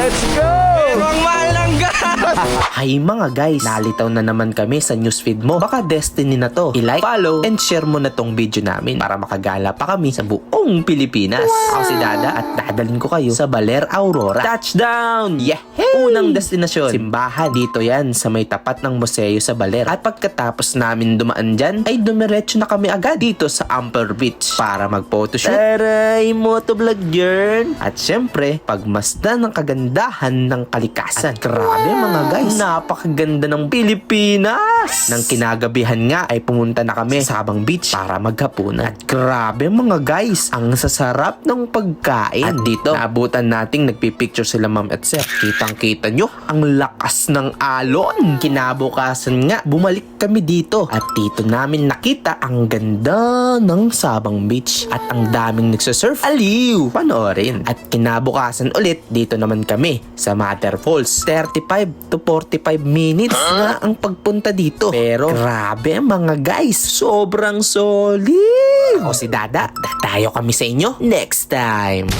Let's go! Pero ang mahal ng gas! Hay mga guys, nalitaw na naman kami sa newsfeed mo. Baka destiny na to. I-like, follow, and share mo na tong video namin para makagala pa kami sa buong Pilipinas. Ako si Dada at dadalhin ko kayo sa Baler Aurora. Touchdown! Yehey! Unang destinasyon, simbahan. Dito yan sa may tapat ng museo sa Baler. At pagkatapos namin dumaan dyan, ay dumiretso na kami agad dito sa Amper Beach para mag-photoshoot. Taray, motovlog yarn! At syempre, pagmasdan ng kagandahan ng kalikasan. At grabe mga guys, napakaganda ng Pilipinas! Nang kinagabihan nga ay pumunta na kami sa Sabang Beach para maghapunan. At grabe mga guys, ang sasarap ng pagkain. At dito, naabutan nating nagpipicture sila ma'am at sir. Kitang-kita nyo, ang lakas ng alon. Kinabukasan nga, bumalik kami dito. At dito namin nakita ang ganda ng Sabang Beach. At ang daming nagsasurf. Aliw! Panoorin. At kinabukasan ulit, dito naman kami sa Mother Falls. 35 to 45 minutes na ang pagpunta dito. Pero grabe mga guys, sobrang solid. O si Dada, dadayo kami sa inyo next time.